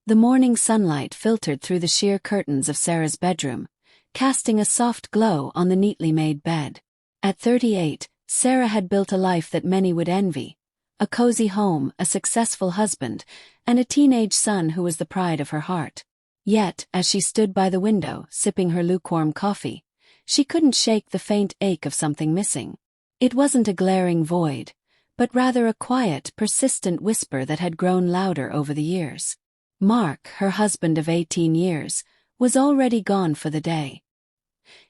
The morning sunlight filtered through the sheer curtains of Sarah's bedroom, casting a soft glow on the neatly made bed. At 38, Sarah had built a life that many would envy. A cozy home, a successful husband, and a teenage son who was the pride of her heart. Yet, as she stood by the window, sipping her lukewarm coffee, she couldn't shake the faint ache of something missing. It wasn't a glaring void, but rather a quiet, persistent whisper that had grown louder over the years. Mark, her husband of 18 years, was already gone for the day.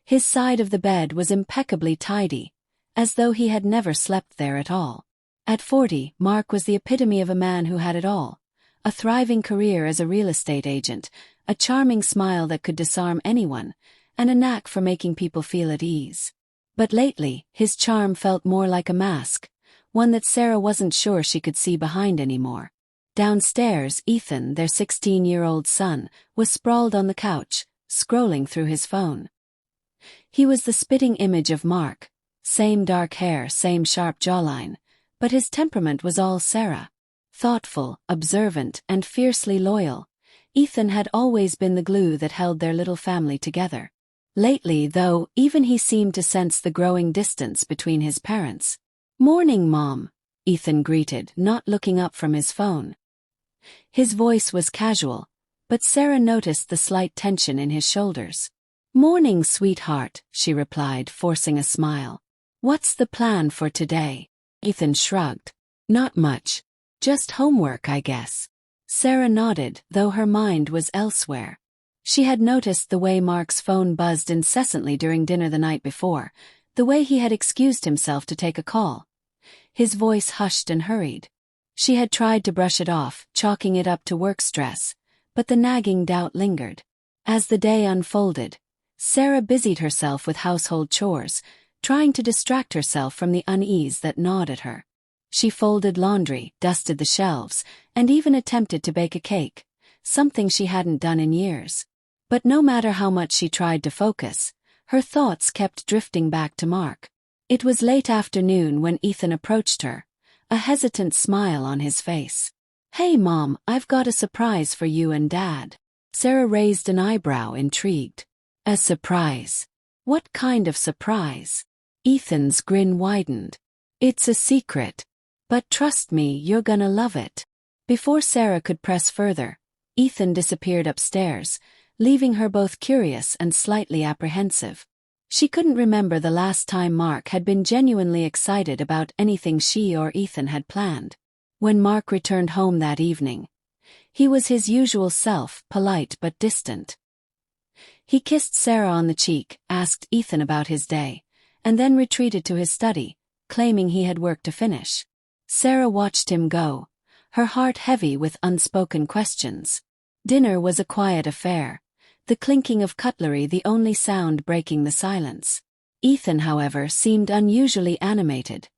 His side of the bed was impeccably tidy, as though he had never slept there at all. At 40, Mark was the epitome of a man who had it all. A thriving career as a real estate agent, a charming smile that could disarm anyone, and a knack for making people feel at ease. But lately, his charm felt more like a mask, one that Sarah wasn't sure she could see behind anymore. Downstairs, Ethan, their 16-year-old son, was sprawled on the couch, scrolling through his phone. He was the spitting image of Mark, same dark hair, same sharp jawline, but his temperament was all Sarah. Thoughtful, observant, and fiercely loyal, Ethan had always been the glue that held their little family together. Lately, though, even he seemed to sense the growing distance between his parents. "Morning, Mom," Ethan greeted, not looking up from his phone. His voice was casual, but Sarah noticed the slight tension in his shoulders. "Morning, sweetheart," she replied, forcing a smile. "What's the plan for today?" Ethan shrugged. "Not much. Just homework, I guess." Sarah nodded, though her mind was elsewhere. She had noticed the way Mark's phone buzzed incessantly during dinner the night before, the way he had excused himself to take a call. His voice hushed and hurried. She had tried to brush it off, chalking it up to work stress, but the nagging doubt lingered. As the day unfolded, Sarah busied herself with household chores, trying to distract herself from the unease that gnawed at her. She folded laundry, dusted the shelves, and even attempted to bake a cake, something she hadn't done in years. But no matter how much she tried to focus, her thoughts kept drifting back to Mark. It was late afternoon when Ethan approached her, a hesitant smile on his face. "Hey Mom, I've got a surprise for you and Dad." Sarah raised an eyebrow, intrigued. "A surprise? What kind of surprise?" Ethan's grin widened. "It's a secret. But trust me, you're gonna love it." Before Sarah could press further, Ethan disappeared upstairs, leaving her both curious and slightly apprehensive. She couldn't remember the last time Mark had been genuinely excited about anything she or Ethan had planned. When Mark returned home that evening, he was his usual self, polite but distant. He kissed Sarah on the cheek, asked Ethan about his day, and then retreated to his study, claiming he had work to finish. Sarah watched him go, her heart heavy with unspoken questions. Dinner was a quiet affair, the clinking of cutlery the only sound breaking the silence. Ethan, however, seemed unusually animated,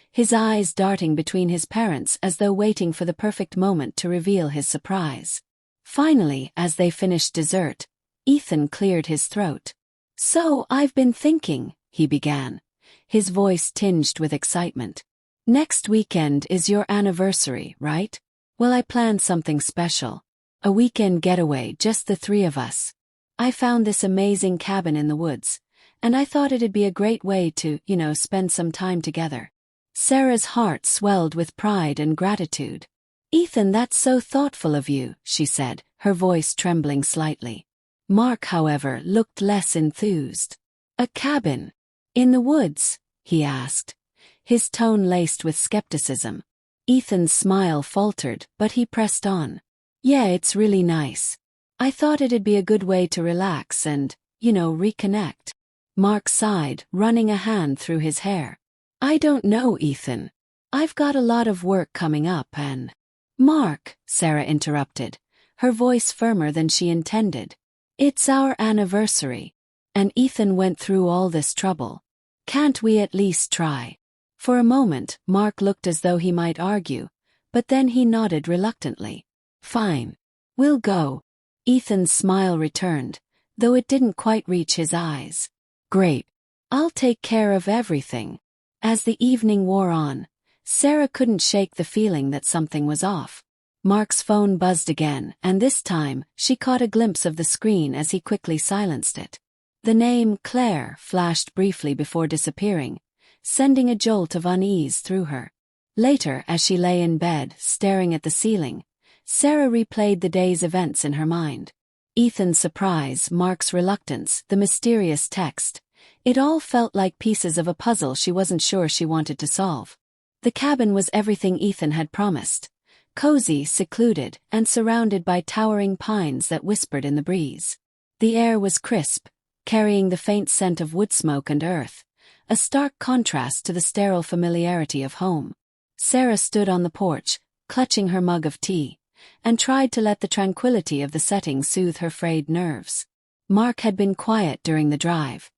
his eyes darting between his parents as though waiting for the perfect moment to reveal his surprise. Finally, as they finished dessert, Ethan cleared his throat. "So, I've been thinking," he began, his voice tinged with excitement. "Next weekend is your anniversary, right? Well, I planned something special. A weekend getaway, just the three of us. I found this amazing cabin in the woods, and I thought it'd be a great way to, spend some time together." Sarah's heart swelled with pride and gratitude. "Ethan, that's so thoughtful of you," she said, her voice trembling slightly. Mark, however, looked less enthused. "A cabin? In the woods?" he asked, his tone laced with skepticism. Ethan's smile faltered, but he pressed on. "Yeah, it's really nice. I thought it'd be a good way to relax and, reconnect." Mark sighed, running a hand through his hair. "I don't know, Ethan. I've got a lot of work coming up and—" "Mark," Sarah interrupted, her voice firmer than she intended. "It's our anniversary, and Ethan went through all this trouble. Can't we at least try?" For a moment, Mark looked as though he might argue, but then he nodded reluctantly. "Fine. We'll go." Ethan's smile returned, though it didn't quite reach his eyes. "Great. I'll take care of everything." As the evening wore on, Sarah couldn't shake the feeling that something was off. Mark's phone buzzed again, and this time, she caught a glimpse of the screen as he quickly silenced it. The name Claire flashed briefly before disappearing, sending a jolt of unease through her. Later, as she lay in bed, staring at the ceiling, Sarah replayed the day's events in her mind. Ethan's surprise, Mark's reluctance, the mysterious text. It all felt like pieces of a puzzle she wasn't sure she wanted to solve. The cabin was everything Ethan had promised. Cozy, secluded, and surrounded by towering pines that whispered in the breeze. The air was crisp, carrying the faint scent of wood smoke and earth, a stark contrast to the sterile familiarity of home. Sarah stood on the porch, clutching her mug of tea, and tried to let the tranquility of the setting soothe her frayed nerves. Mark had been quiet during the drive.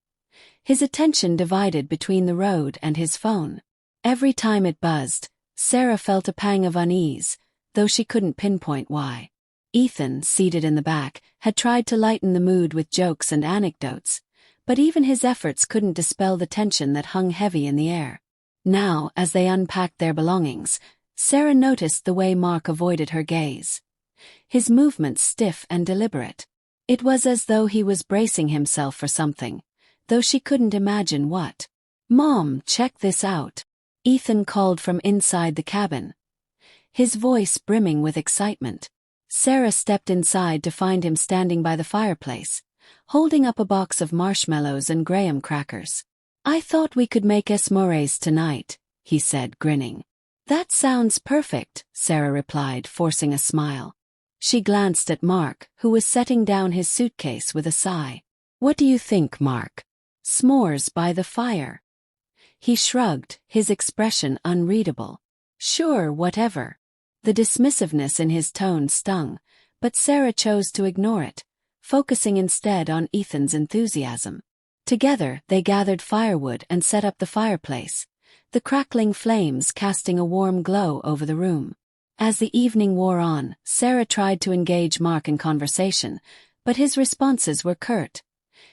His attention divided between the road and his phone. Every time it buzzed, Sarah felt a pang of unease, though she couldn't pinpoint why. Ethan, seated in the back, had tried to lighten the mood with jokes and anecdotes, but even his efforts couldn't dispel the tension that hung heavy in the air. Now, as they unpacked their belongings, Sarah noticed the way Mark avoided her gaze. His movements stiff and deliberate. It was as though he was bracing himself for something, though she couldn't imagine what. "Mom, check this out," Ethan called from inside the cabin, his voice brimming with excitement. Sarah stepped inside to find him standing by the fireplace, holding up a box of marshmallows and graham crackers. "I thought we could make s'mores tonight," he said, grinning. "That sounds perfect," Sarah replied, forcing a smile. She glanced at Mark, who was setting down his suitcase with a sigh. "What do you think, Mark? S'mores by the fire?" He shrugged, his expression unreadable. "Sure, whatever." The dismissiveness in his tone stung, but Sarah chose to ignore it, focusing instead on Ethan's enthusiasm. Together, they gathered firewood and set up the fireplace, the crackling flames casting a warm glow over the room. As the evening wore on, Sarah tried to engage Mark in conversation, but his responses were curt,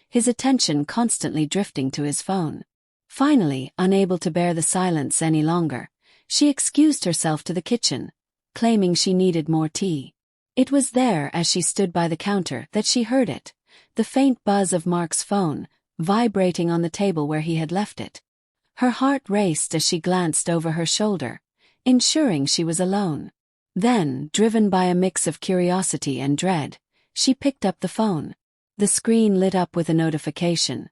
his attention constantly drifting to his phone. Finally, unable to bear the silence any longer, she excused herself to the kitchen, claiming she needed more tea. It was there, as she stood by the counter, that she heard it, the faint buzz of Mark's phone, vibrating on the table where he had left it. Her heart raced as she glanced over her shoulder, ensuring she was alone. Then, driven by a mix of curiosity and dread, she picked up the phone. The screen lit up with a notification.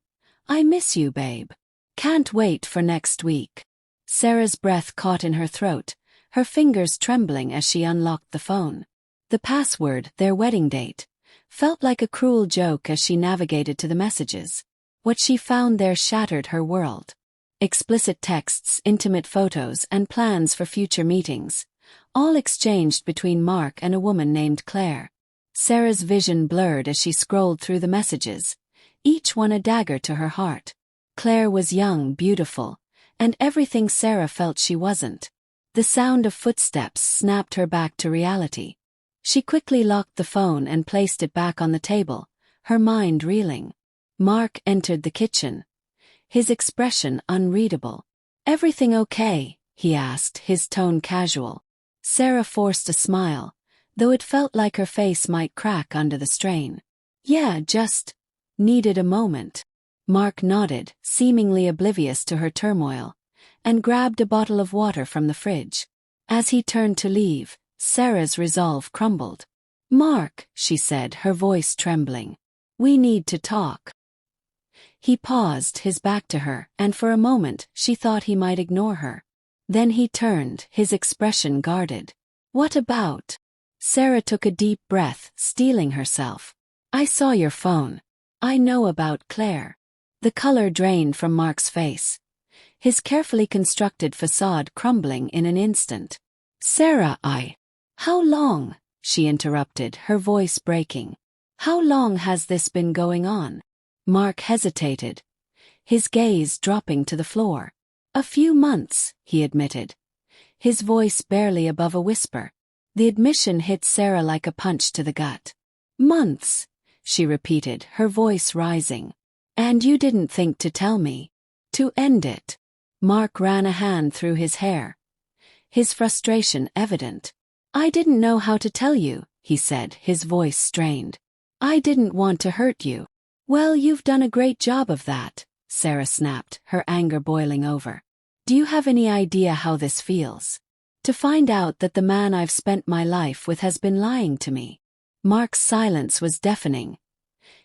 "I miss you, babe. Can't wait for next week." Sarah's breath caught in her throat, her fingers trembling as she unlocked the phone. The password, their wedding date, felt like a cruel joke as she navigated to the messages. What she found there shattered her world. Explicit texts, intimate photos, and plans for future meetings, all exchanged between Mark and a woman named Claire. Sarah's vision blurred as she scrolled through the messages, each one a dagger to her heart. Claire was young, beautiful, and everything Sarah felt she wasn't. The sound of footsteps snapped her back to reality. She quickly locked the phone and placed it back on the table, her mind reeling. Mark entered the kitchen, his expression unreadable. "Everything okay?" he asked, his tone casual. Sarah forced a smile, though it felt like her face might crack under the strain. "Yeah, just needed a moment." Mark nodded, seemingly oblivious to her turmoil, and grabbed a bottle of water from the fridge. As he turned to leave, Sarah's resolve crumbled. "Mark," she said, her voice trembling, "we need to talk." He paused, his back to her, and for a moment she thought he might ignore her. Then he turned, his expression guarded. "What about?" Sarah took a deep breath, steeling herself. "I saw your phone. I know about Claire." The color drained from Mark's face, his carefully constructed facade crumbling in an instant. "Sarah, How long?" she interrupted, her voice breaking. "How long has this been going on?" Mark hesitated, his gaze dropping to the floor. "A few months," he admitted, his voice barely above a whisper. The admission hit Sarah like a punch to the gut. "Months," she repeated, her voice rising. "And you didn't think to tell me? To end it?" Mark ran a hand through his hair, his frustration evident. I didn't know how to tell you, he said, his voice strained. I didn't want to hurt you. Well, you've done a great job of that, Sarah snapped, her anger boiling over. Do you have any idea how this feels? To find out that the man I've spent my life with has been lying to me. Mark's silence was deafening,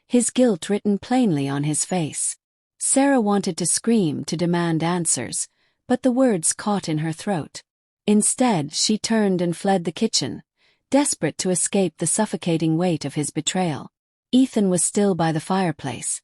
his guilt written plainly on his face. Sarah wanted to scream, to demand answers, but the words caught in her throat. Instead, she turned and fled the kitchen, desperate to escape the suffocating weight of his betrayal. Ethan was still by the fireplace,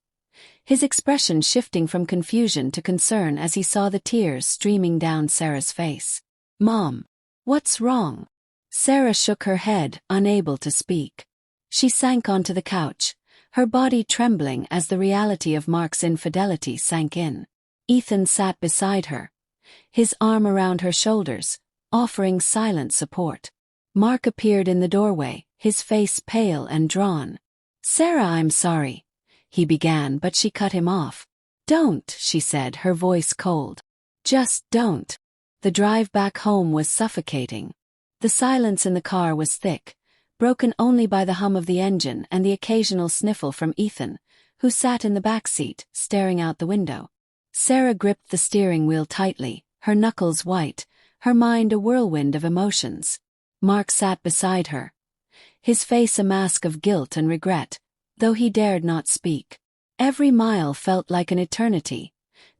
his expression shifting from confusion to concern as he saw the tears streaming down Sarah's face. Mom, what's wrong? Sarah shook her head, unable to speak. She sank onto the couch, her body trembling as the reality of Mark's infidelity sank in. Ethan sat beside her, his arm around her shoulders, offering silent support. Mark appeared in the doorway, his face pale and drawn. Sarah, I'm sorry, he began, but she cut him off. Don't, she said, her voice cold. Just don't. The drive back home was suffocating. The silence in the car was thick, broken only by the hum of the engine and the occasional sniffle from Ethan, who sat in the back seat, staring out the window. Sarah gripped the steering wheel tightly, her knuckles white, her mind a whirlwind of emotions. Mark sat beside her, his face a mask of guilt and regret, though he dared not speak. Every mile felt like an eternity,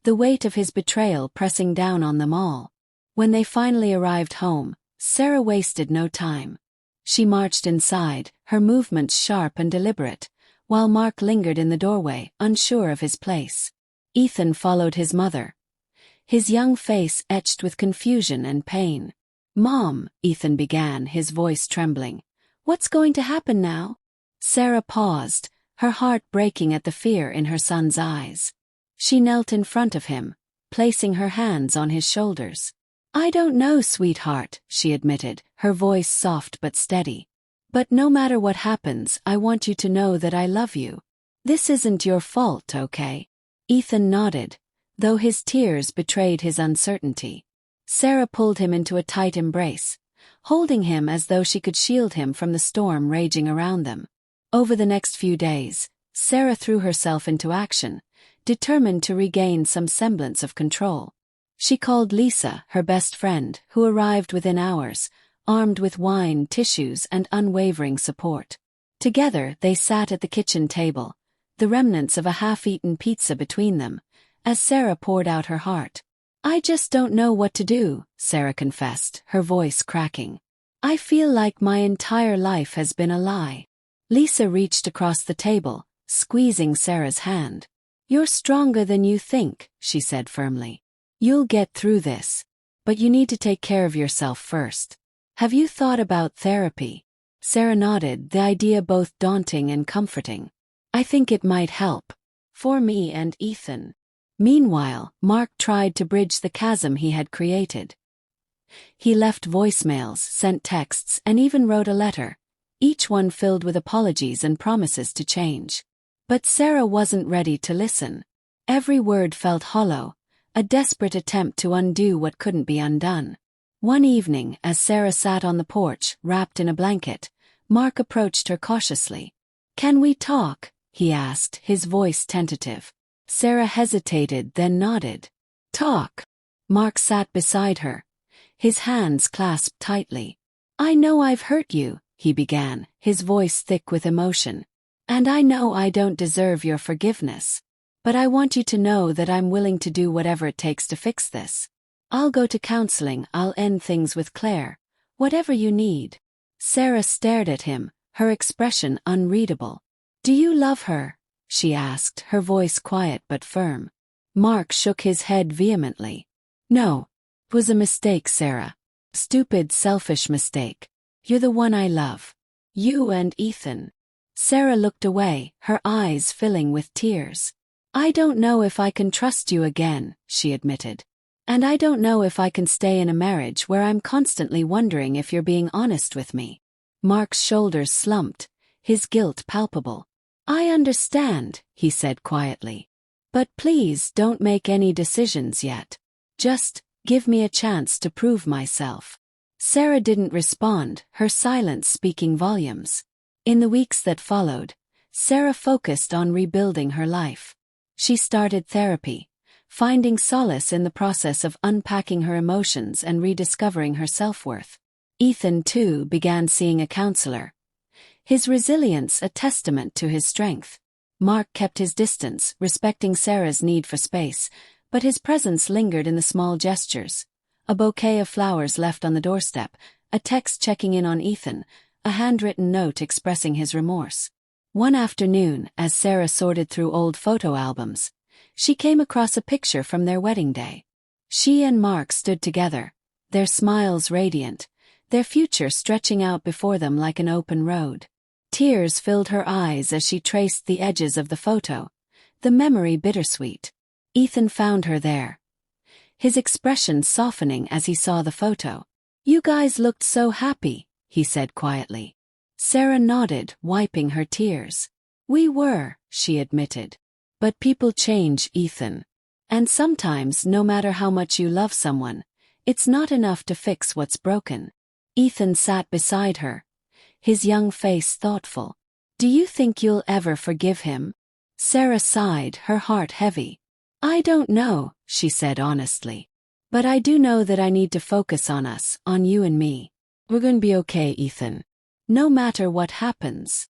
the weight of his betrayal pressing down on them all. When they finally arrived home, Sarah wasted no time. She marched inside, her movements sharp and deliberate, while Mark lingered in the doorway, unsure of his place. Ethan followed his mother, his young face etched with confusion and pain. Mom, Ethan began, his voice trembling. What's going to happen now? Sarah paused, her heart breaking at the fear in her son's eyes. She knelt in front of him, placing her hands on his shoulders. I don't know, sweetheart, she admitted, her voice soft but steady. But no matter what happens, I want you to know that I love you. This isn't your fault, okay? Ethan nodded, though his tears betrayed his uncertainty. Sarah pulled him into a tight embrace, holding him as though she could shield him from the storm raging around them. Over the next few days, Sarah threw herself into action, determined to regain some semblance of control. She called Lisa, her best friend, who arrived within hours, armed with wine, tissues, and unwavering support. Together they sat at the kitchen table, the remnants of a half-eaten pizza between them, as Sarah poured out her heart. I just don't know what to do, Sarah confessed, her voice cracking. I feel like my entire life has been a lie. Lisa reached across the table, squeezing Sarah's hand. You're stronger than you think, she said firmly. You'll get through this. But you need to take care of yourself first. Have you thought about therapy? Sarah nodded, the idea both daunting and comforting. I think it might help. For me and Ethan. Meanwhile, Mark tried to bridge the chasm he had created. He left voicemails, sent texts, and even wrote a letter, each one filled with apologies and promises to change. But Sarah wasn't ready to listen. Every word felt hollow, a desperate attempt to undo what couldn't be undone. One evening, as Sarah sat on the porch, wrapped in a blanket, Mark approached her cautiously. Can we talk? He asked, his voice tentative. Sarah hesitated, then nodded. Talk. Mark sat beside her, his hands clasped tightly. I know I've hurt you, he began, his voice thick with emotion. And I know I don't deserve your forgiveness. But I want you to know that I'm willing to do whatever it takes to fix this. I'll go to counseling, I'll end things with Claire. Whatever you need. Sarah stared at him, her expression unreadable. Do you love her? She asked, her voice quiet but firm. Mark shook his head vehemently. No. It was a mistake, Sarah. Stupid, selfish mistake. You're the one I love. You and Ethan. Sarah looked away, her eyes filling with tears. I don't know if I can trust you again, she admitted. And I don't know if I can stay in a marriage where I'm constantly wondering if you're being honest with me. Mark's shoulders slumped, his guilt palpable. I understand, he said quietly. But please don't make any decisions yet. Just give me a chance to prove myself. Sarah didn't respond, her silence speaking volumes. In the weeks that followed, Sarah focused on rebuilding her life. She started therapy, finding solace in the process of unpacking her emotions and rediscovering her self-worth. Ethan, too, began seeing a counselor, his resilience a testament to his strength. Mark kept his distance, respecting Sarah's need for space, but his presence lingered in the small gestures. A bouquet of flowers left on the doorstep, a text checking in on Ethan, a handwritten note expressing his remorse. One afternoon, as Sarah sorted through old photo albums, she came across a picture from their wedding day. She and Mark stood together, their smiles radiant, their future stretching out before them like an open road. Tears filled her eyes as she traced the edges of the photo, the memory bittersweet. Ethan found her there, his expression softening as he saw the photo. "You guys looked so happy," he said quietly. Sarah nodded, wiping her tears. "We were," she admitted. "But people change, Ethan. And sometimes, no matter how much you love someone, it's not enough to fix what's broken." Ethan sat beside her, his young face thoughtful. "Do you think you'll ever forgive him?" Sarah sighed, her heart heavy. "I don't know," she said honestly. "But I do know that I need to focus on us, on you and me. We're gonna be okay, Ethan. No matter what happens."